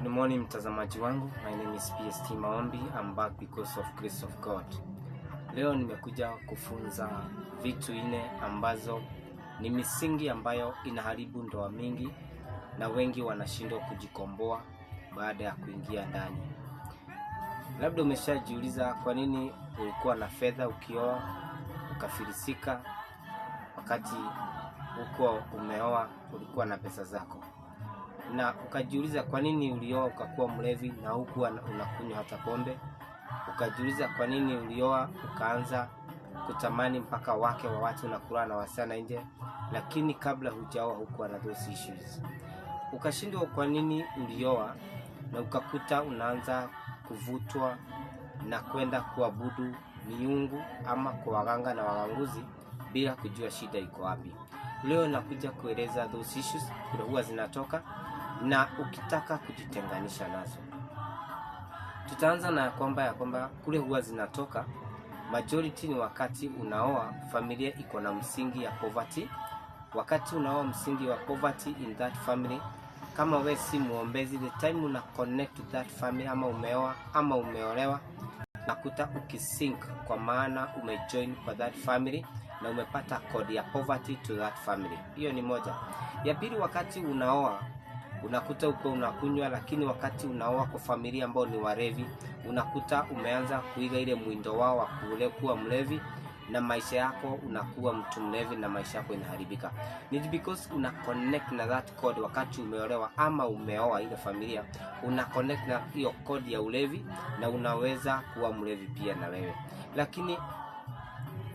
Good morning mtazamaji wangu, my name is PST Maombi. I'm back because of grace of God. Leo nimekuja kufunza vitu 4 ambazo ni misingi ambayo inaharibu ndoa mingi na wengi wanashindwa kujikomboa baada ya kuingia ndani. Labda umeshajiuliza kwa nini ulikuwa na fedha ukioa ukafilisika, wakati uko umeoa ulikuwa na pesa zako. Na ukajiuliza kwa nini ulioa ukakuwa mlevi na hukuwa unakunywa hata pombe. Ukajiuliza kwa nini ulioa ukaanza kutamani mpaka wake wa watu na kulala na wasichana nje, lakini kabla hujaoa hukuwa na those issues. Ukashindwa kwa nini ulioa na ukakuta unaanza kuvutwa na kwenda kuabudu miungu ama kwa waganga na waganguzi bila kujua shida iko wapi. Leo nakuja kueleza those issues kule huwa zinatoka na ukitaka kujitenganisha nazo. Tutaanza na kwamba kule huwa zinatoka majority ni wakati unaoa familia iko na msingi ya poverty. Wakati unaoa msingi wa poverty in that family, kama wewe si muombezi, the time una connect to that family, ama umeoa ama umeolewa, nakuta ukisink kwa maana umejoin kwa that family na umepata code ya poverty to that family. Hiyo ni moja. Ya pili, wakati unaoa unakuta uko unakunywa, lakini wakati unaoa kwa familia ambao ni warevi, unakuta umeanza kuiga ile mwindo wao wa kuwa mlevi na maisha yako unakuwa mtu mlevi na maisha yako inaharibika. Ni because una connect na that code wakati umeolewa ama umeoa ile familia, una connect na hiyo code ya ulevi na unaweza kuwa mlevi pia na wewe. Lakini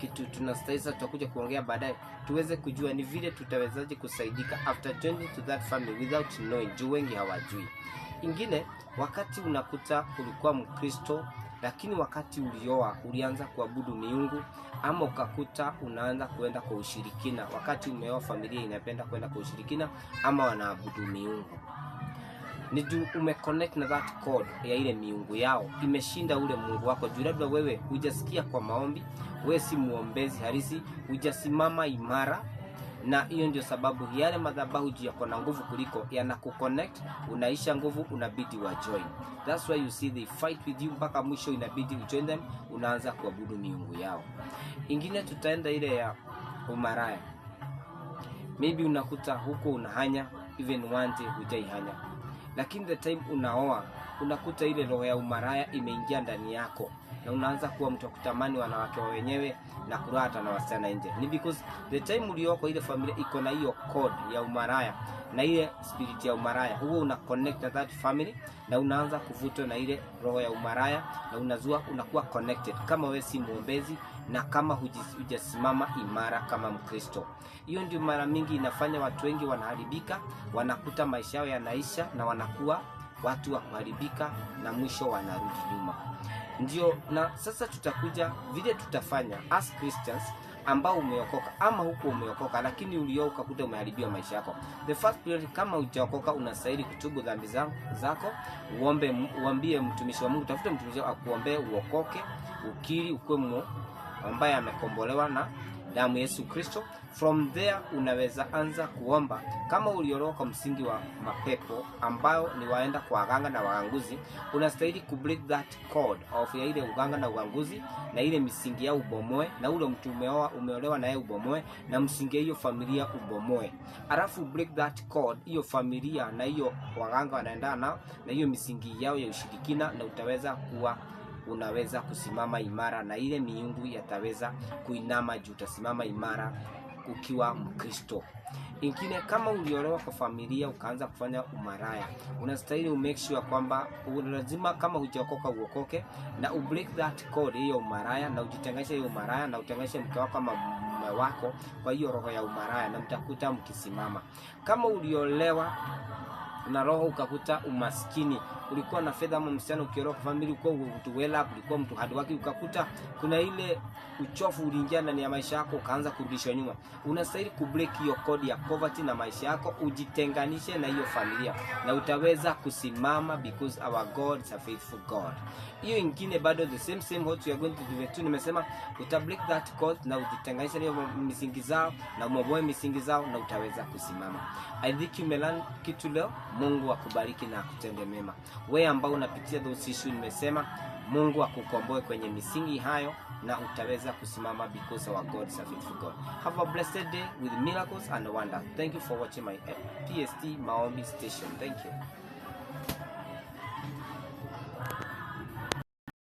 kitu tunastahili tutakuja kuongea baadaye tuweze kujua ni vile tutawezaje kusaidika after joining to that family without knowing, juu wengi hawajui. Ingine, wakati unakuta ulikuwa Mkristo lakini wakati ulioa ulianza kuabudu miungu, ama ukakuta unaanza kuenda kwa ushirikina. Wakati umeoa familia inapenda kwenda kwa ushirikina ama wanaabudu miungu. Ni juu umeconnect na that code ya ile miungu yao, imeshinda ule Mungu wako. Juu labda wewe hujasikia kwa maombi, wewe si muombezi halisi, hujasimama imara, na hiyo ndio sababu yale madhabahu yako na nguvu kuliko yanakuconnect, unaisha nguvu, unabidi wa join. That's why you see they fight with you mpaka mwisho inabidi ujoin them, unaanza kuabudu miungu yao. Ingine tutaenda ile ya umaraya. Maybe unakuta huko unahanya even one day hujaihanya, lakini the time unaoa unakuta ile roho ya umaraya imeingia ndani yako na unaanza kuwa mtu kutamani wanawake wa wenyewe na kurata na wasichana nje. Ni because the time ulioko ile familia iko na hiyo code ya umaraya na ile spirit ya umaraya, huo una connect na that family na unaanza kuvutwa na ile roho ya umaraya na unazua unakuwa connected kama wewe si muombezi na kama hujasimama imara kama Mkristo. Hiyo ndio mara mingi inafanya watu wengi wanaharibika, wanakuta maisha yao yanaisha na wanakuwa watu wa kuharibika na mwisho wanarudi nyuma. Ndio, na sasa tutakuja vile tutafanya as Christians ambao umeokoka ama huko umeokoka lakini ulioa ukakuta umeharibiwa maisha yako. The first priority, kama hujaokoka unastahili kutubu dhambi zako, uambie mtumishi wa Mungu, tafuta mtumishi akuombee uokoke, ukiri ukuwe ambaye amekombolewa na damu Yesu Kristo. From there unaweza anza kuomba. Kama ulioroka msingi wa mapepo ambao ni waenda kwa waganga na waganguzi, unastahili ku break that code of ya ile uganga na uganguzi na ile misingi ya ubomoe, na ule mtu umeolewa na yeye ubomoe, na msingi hiyo familia ubomoe. Alafu break that code hiyo familia na hiyo waganga wanaendana na hiyo misingi yao ya ushirikina, na unaweza kusimama imara na ile miungu yataweza kuinama juu, utasimama imara ukiwa Mkristo. Ingine, kama uliolewa kwa familia ukaanza kufanya umaraya, unastahili make sure kwamba lazima kama hujaokoka uokoke na break that code hiyo umaraya na ujitenganishe hiyo umaraya na utenganishe mke wako kama mume wako kwa hiyo roho ya umaraya, na mtakuta mkisimama. Kama uliolewa na roho ukakuta umaskini ulikuwa na fedha ama msichana ukioroka family, ulikuwa mtu well up, ulikuwa mtu hard work, ukakuta kuna ile uchofu uliingia ndani ya maisha yako, ukaanza kurudishwa nyuma. Unastahili kubreak hiyo code ya poverty na maisha yako, ujitenganishe na hiyo familia na utaweza kusimama, because our God is a faithful God. Hiyo ingine bado the same what we are going to do tu, nimesema utabreak that code na ujitenganishe na hiyo misingi zao na umoboe misingi zao na utaweza kusimama. I think you learn kitu leo. Mungu akubariki na akutende mema. Wewe ambao unapitia those issues, nimesema Mungu akukomboe kwenye misingi hayo na utaweza kusimama, because our God is a faithful God. Have a blessed day with miracles and wonders. Thank you for watching my PST Maombi station. Thank you.